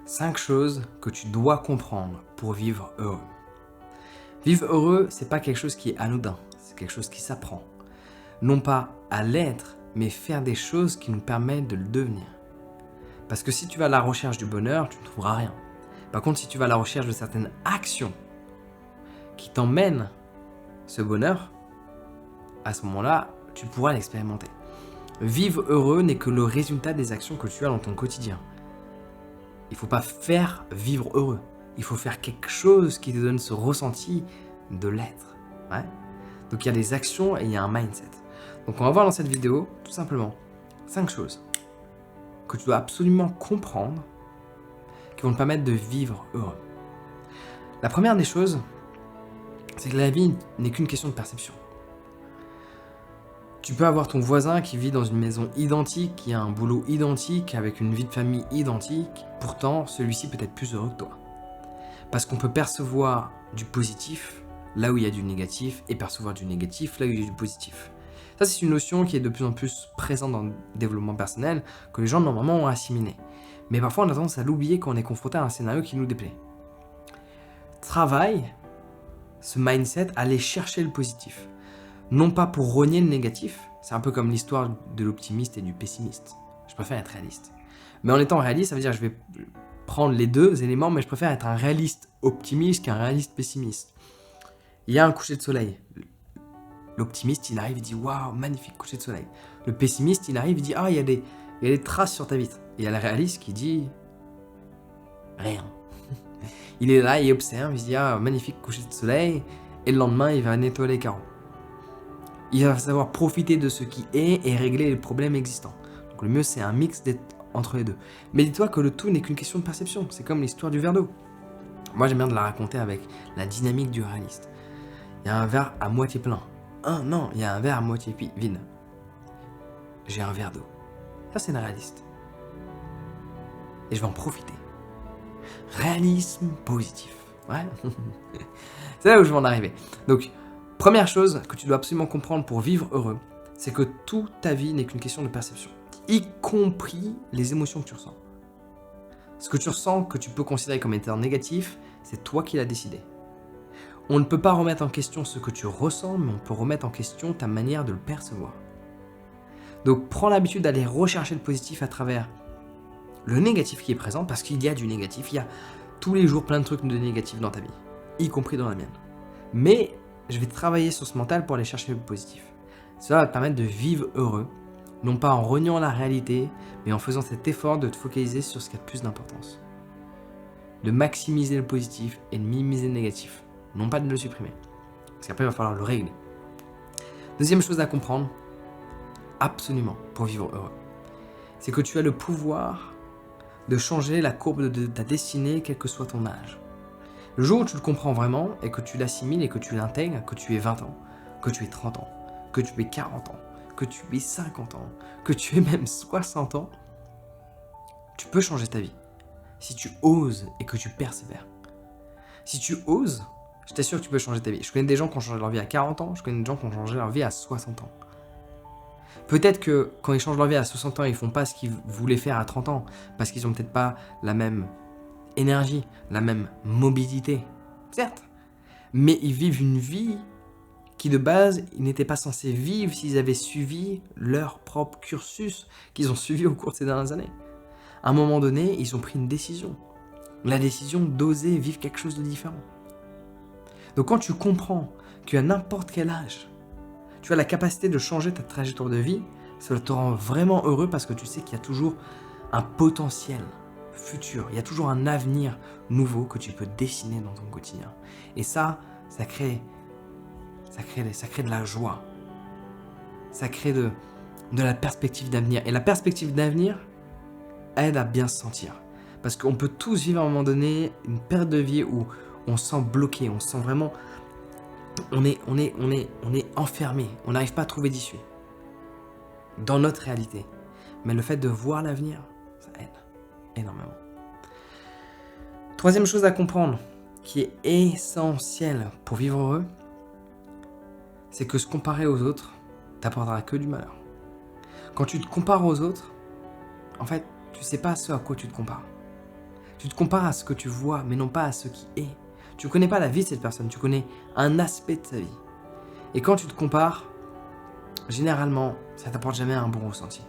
5 choses que tu dois comprendre pour vivre heureux. Vivre heureux, c'est pas quelque chose qui est anodin, c'est quelque chose qui s'apprend. Non pas à l'être, mais faire des choses qui nous permettent de le devenir. Parce que si tu vas à la recherche du bonheur, tu ne trouveras rien. Par contre, si tu vas à la recherche de certaines actions qui t'emmènent ce bonheur, à ce moment-là, tu pourras l'expérimenter. Vivre heureux n'est que le résultat des actions que tu as dans ton quotidien. Il ne faut pas faire vivre heureux. Il faut faire quelque chose qui te donne ce ressenti de l'être. Ouais. Donc il y a des actions et il y a un mindset. Donc on va voir dans cette vidéo, tout simplement, 5 choses que tu dois absolument comprendre qui vont te permettre de vivre heureux. La première des choses, c'est que la vie n'est qu'une question de perception. Tu peux avoir ton voisin qui vit dans une maison identique, qui a un boulot identique, avec une vie de famille identique, pourtant celui-ci peut être plus heureux que toi. Parce qu'on peut percevoir du positif là où il y a du négatif et percevoir du négatif là où il y a du positif. Ça, c'est une notion qui est de plus en plus présente dans le développement personnel, que les gens normalement ont assimilé. Mais parfois on a tendance à l'oublier quand on est confronté à un scénario qui nous déplaît. Travaille ce mindset à aller chercher le positif. Non pas pour renier le négatif, c'est un peu comme l'histoire de l'optimiste et du pessimiste. Je préfère être réaliste. Mais en étant réaliste, ça veut dire que je vais prendre les deux éléments, mais je préfère être un réaliste optimiste qu'un réaliste pessimiste. Il y a un coucher de soleil. L'optimiste, il arrive, il dit « Waouh, magnifique coucher de soleil ». Le pessimiste, il arrive, il dit « Ah, il y a des traces sur ta vitre ». Et il y a le réaliste qui dit « Rien ». Il est là, il observe, il se dit « Ah, magnifique coucher de soleil ». Et le lendemain, il va nettoyer les carreaux. Il va savoir profiter de ce qui est et régler les problèmes existants. Donc le mieux, c'est un mix entre les deux. Mais dis-toi que le tout n'est qu'une question de perception. C'est comme l'histoire du verre d'eau. Moi, j'aime bien de la raconter avec la dynamique du réaliste. Il y a un verre à moitié plein. Non, il y a un verre à moitié vide. J'ai un verre d'eau. Ça, c'est le réaliste. Et je vais en profiter. Réalisme positif. Ouais. C'est là où je vais en arriver. Donc, première chose que tu dois absolument comprendre pour vivre heureux, c'est que toute ta vie n'est qu'une question de perception, y compris les émotions que tu ressens. Ce que tu ressens, que tu peux considérer comme étant négatif, c'est toi qui l'as décidé. On ne peut pas remettre en question ce que tu ressens, mais on peut remettre en question ta manière de le percevoir. Donc prends l'habitude d'aller rechercher le positif à travers le négatif qui est présent, parce qu'il y a du négatif, il y a tous les jours plein de trucs de négatifs dans ta vie, y compris dans la mienne. Mais je vais travailler sur ce mental pour aller chercher le positif. Cela va te permettre de vivre heureux, non pas en reniant la réalité, mais en faisant cet effort de te focaliser sur ce qui a le plus d'importance. De maximiser le positif et de minimiser le négatif, non pas de le supprimer. Parce qu'après, il va falloir le régler. Deuxième chose à comprendre, absolument, pour vivre heureux, c'est que tu as le pouvoir de changer la courbe de ta destinée, quel que soit ton âge. Le jour où tu le comprends vraiment et que tu l'assimiles et que tu l'intègres, que tu aies 20 ans, que tu aies 30 ans, que tu aies 40 ans, que tu aies 50 ans, que tu aies même 60 ans, tu peux changer ta vie. Si tu oses et que tu persévères. Si tu oses, je t'assure que tu peux changer ta vie. Je connais des gens qui ont changé leur vie à 40 ans, je connais des gens qui ont changé leur vie à 60 ans. Peut-être que quand ils changent leur vie à 60 ans, ils font pas ce qu'ils voulaient faire à 30 ans, parce qu'ils ont peut-être pas la même énergie, la même mobilité, certes. Mais ils vivent une vie qui de base, ils n'étaient pas censés vivre s'ils avaient suivi leur propre cursus qu'ils ont suivi au cours de ces dernières années. À un moment donné, ils ont pris une décision. La décision d'oser vivre quelque chose de différent. Donc quand tu comprends qu'à n'importe quel âge, tu as la capacité de changer ta trajectoire de vie, ça te rend vraiment heureux parce que tu sais qu'il y a toujours un potentiel futur, il y a toujours un avenir nouveau que tu peux dessiner dans ton quotidien. Et ça crée de la joie. Ça crée de la perspective d'avenir. Et la perspective d'avenir aide à bien se sentir. Parce qu'on peut tous vivre à un moment donné une période de vie où on se sent bloqué, on se sent vraiment... On est enfermé, on n'arrive pas à trouver d'issue. Dans notre réalité. Mais le fait de voir l'avenir, ça aide énormément. Troisième chose à comprendre, qui est essentielle pour vivre heureux, c'est que se comparer aux autres t'apportera que du malheur. Quand tu te compares aux autres, en fait, tu sais pas ce à quoi tu te compares. Tu te compares à ce que tu vois, mais non pas à ce qui est. Tu ne connais pas la vie de cette personne, tu connais un aspect de sa vie. Et quand tu te compares, généralement, ça t'apporte jamais un bon ressenti.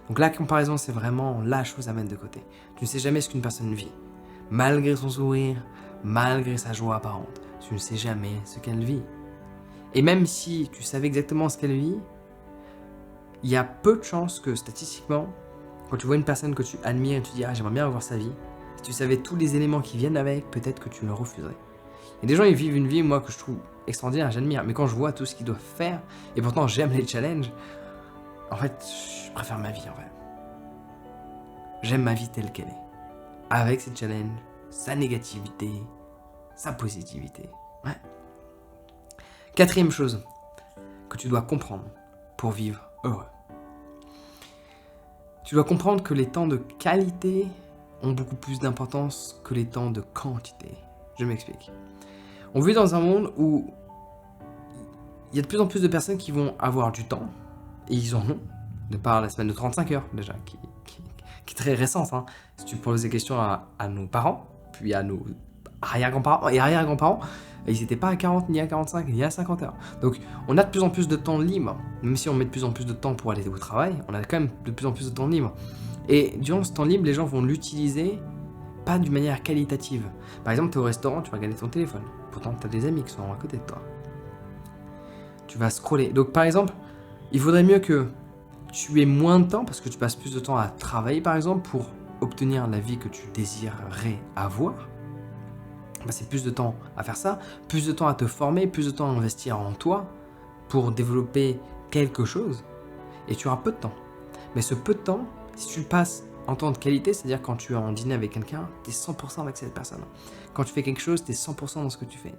Donc la comparaison, c'est vraiment la chose à mettre de côté. Tu ne sais jamais ce qu'une personne vit. Malgré son sourire, malgré sa joie apparente, tu ne sais jamais ce qu'elle vit. Et même si tu savais exactement ce qu'elle vit, il y a peu de chances que statistiquement, quand tu vois une personne que tu admires et tu dis « Ah, j'aimerais bien avoir sa vie », si tu savais tous les éléments qui viennent avec, peut-être que tu le refuserais. Et des gens, ils vivent une vie, moi, que je trouve extraordinaire, j'admire. Mais quand je vois tout ce qu'ils doivent faire, et pourtant j'aime les challenges, en fait, je préfère ma vie, en fait. J'aime ma vie telle qu'elle est. Avec ses challenges, sa négativité, sa positivité. Ouais. Quatrième chose que tu dois comprendre pour vivre heureux. Tu dois comprendre que les temps de qualité ont beaucoup plus d'importance que les temps de quantité. Je m'explique. On vit dans un monde où il y a de plus en plus de personnes qui vont avoir du temps, et ils en ont, de par la semaine de 35 heures déjà, qui est très récente. Hein. Si tu poses des questions à nos parents, puis à nos arrière-grands-parents et arrière-grands-parents, ils n'étaient pas à 40, ni à 45, ni à 50 heures. Donc on a de plus en plus de temps libre, même si on met de plus en plus de temps pour aller au travail, on a quand même de plus en plus de temps libre. Et durant ce temps libre, les gens vont l'utiliser pas d'une manière qualitative. Par exemple, tu es au restaurant, tu vas regarder ton téléphone. Pourtant, tu as des amis qui sont à côté de toi. Tu vas scroller. Donc par exemple, il vaudrait mieux que tu aies moins de temps, parce que tu passes plus de temps à travailler par exemple, pour obtenir la vie que tu désirerais avoir. Passer plus de temps à faire ça, plus de temps à te former, plus de temps à investir en toi pour développer quelque chose. Et tu auras peu de temps. Mais ce peu de temps, si tu le passes en temps de qualité, c'est-à-dire quand tu es en dîner avec quelqu'un, tu es 100% avec cette personne. Quand tu fais quelque chose, tu es 100% dans ce que tu fais.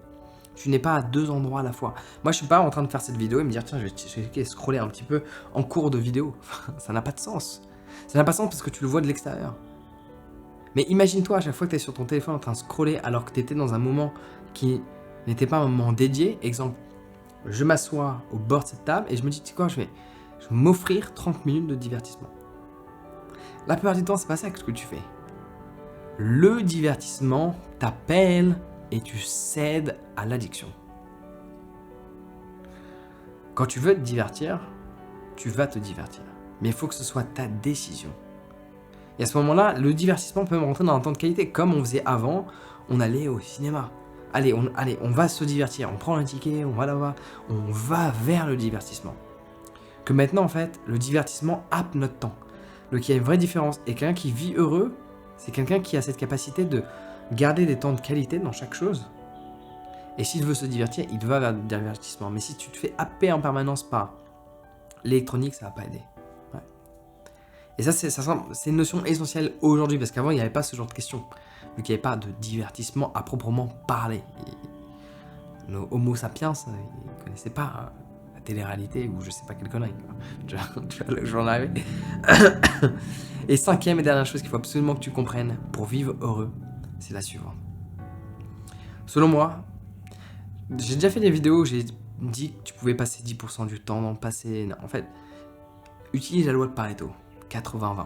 Tu n'es pas à deux endroits à la fois. Moi, je suis pas en train de faire cette vidéo et me dire, tiens, je vais scroller un petit peu en cours de vidéo. Ça n'a pas de sens. Ça n'a pas de sens parce que tu le vois de l'extérieur. Mais imagine-toi à chaque fois que tu es sur ton téléphone en train de scroller alors que tu étais dans un moment qui n'était pas un moment dédié. Exemple, je m'assois au bord de cette table et je me dis, tu sais quoi, je vais m'offrir 30 minutes de divertissement. La plupart du temps, c'est pas ça que tu fais. Le divertissement t'appelle et tu cèdes à l'addiction. Quand tu veux te divertir, tu vas te divertir. Mais il faut que ce soit ta décision. Et à ce moment-là, le divertissement peut même rentrer dans un temps de qualité. Comme on faisait avant, on allait au cinéma. Allez, on va se divertir. On prend un ticket, on va là-bas. On va vers le divertissement. Que maintenant, en fait, le divertissement happe notre temps. Donc il y a une vraie différence. Et quelqu'un qui vit heureux, c'est quelqu'un qui a cette capacité de garder des temps de qualité dans chaque chose. Et s'il veut se divertir, il va vers le divertissement. Mais si tu te fais happer en permanence par l'électronique, ça va pas aider. Ouais. Et ça, c'est une notion essentielle aujourd'hui, parce qu'avant, il n'y avait pas ce genre de questions. Vu qu'il n'y avait pas de divertissement à proprement parler. Nos homo sapiens, ils ne connaissaient pas la télé-réalité ou je sais pas quelle connerie. Tu vois là où je vais en arriver. Et cinquième et dernière chose qu'il faut absolument que tu comprennes pour vivre heureux, c'est la suivante. Selon moi, j'ai déjà fait des vidéos où j'ai dit que tu pouvais passer 10% du temps dans le passé. Non, en fait, utilise la loi de Pareto, 80-20.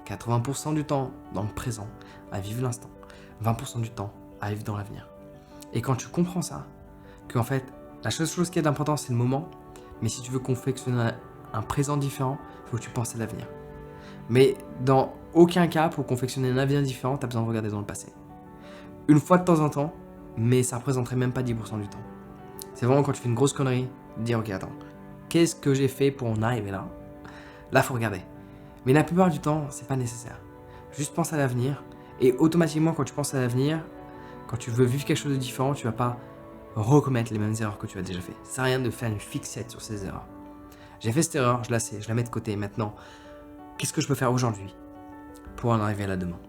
80% du temps dans le présent, à vivre l'instant. 20% du temps à vivre dans l'avenir. Et quand tu comprends ça, qu'en fait, la seule chose qui est d'important, c'est le moment, mais si tu veux confectionner un présent différent, il faut que tu penses à l'avenir. Mais dans aucun cas, pour confectionner un avenir différent, tu as besoin de regarder dans le passé. Une fois de temps en temps, mais ça représenterait même pas 10% du temps. C'est vraiment quand tu fais une grosse connerie, de dire ok, attends, qu'est-ce que j'ai fait pour en arriver là? Là, faut regarder. Mais la plupart du temps, c'est pas nécessaire. Juste pense à l'avenir, et automatiquement, quand tu penses à l'avenir, quand tu veux vivre quelque chose de différent, tu vas pas recommettre les mêmes erreurs que tu as déjà fait. Ça sert à rien de faire une fixette sur ces erreurs. J'ai fait cette erreur, je la sais, je la mets de côté. Maintenant, qu'est-ce que je peux faire aujourd'hui pour en arriver là demain?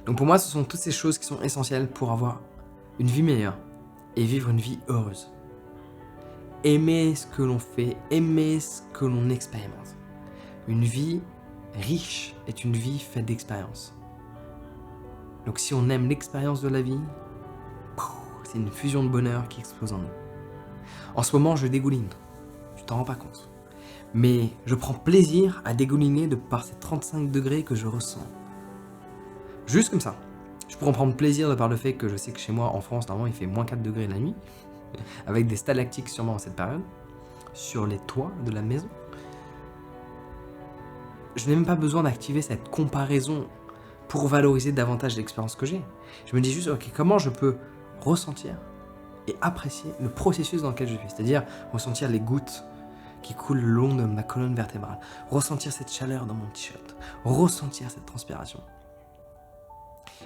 Donc pour moi, ce sont toutes ces choses qui sont essentielles pour avoir une vie meilleure et vivre une vie heureuse. Aimer ce que l'on fait, aimer ce que l'on expérimente. Une vie riche est une vie faite d'expériences. Donc si on aime l'expérience de la vie, c'est une fusion de bonheur qui explose en nous. En ce moment, je dégouline. Tu t'en rends pas compte. Mais je prends plaisir à dégouliner de par ces 35 degrés que je ressens. Juste comme ça. Je pourrais en prendre plaisir de par le fait que je sais que chez moi, en France, normalement, il fait moins 4 degrés la nuit, avec des stalactites sûrement en cette période, sur les toits de la maison. Je n'ai même pas besoin d'activer cette comparaison pour valoriser davantage l'expérience que j'ai. Je me dis juste, ok, comment je peux ressentir et apprécier le processus dans lequel je suis, c'est-à-dire ressentir les gouttes qui coulent le long de ma colonne vertébrale, ressentir cette chaleur dans mon t-shirt, ressentir cette transpiration.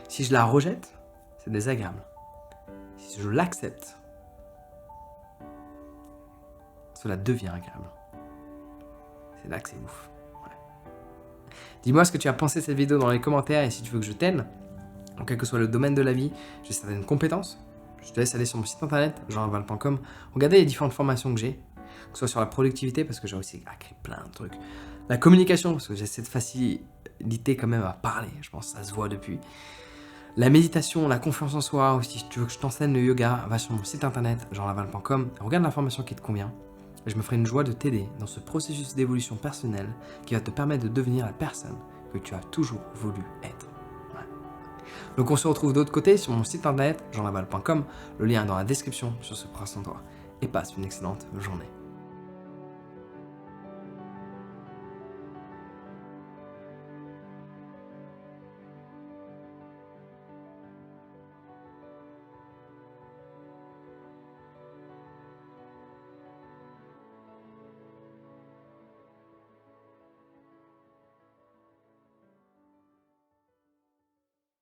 Si je la rejette, c'est désagréable. Si je l'accepte, cela devient agréable. C'est là que c'est ouf. Ouais. Dis-moi ce que tu as pensé de cette vidéo dans les commentaires et si tu veux que je t'aide, dans quel que soit le domaine de la vie, j'ai certaines compétences. Je te laisse aller sur mon site internet, jeanlaval.com, regarder les différentes formations que j'ai, que ce soit sur la productivité, parce que j'ai aussi écrit plein de trucs, la communication, parce que j'ai cette facilité quand même à parler, je pense que ça se voit depuis, la méditation, la confiance en soi, ou si tu veux que je t'enseigne le yoga, va sur mon site internet, jeanlaval.com, regarde l'information qui te convient, et je me ferai une joie de t'aider dans ce processus d'évolution personnelle qui va te permettre de devenir la personne que tu as toujours voulu être. Donc on se retrouve de l'autre côté sur mon site internet, jeanlaval.com, le lien est dans la description sur ce prince en toi. Et passe une excellente journée.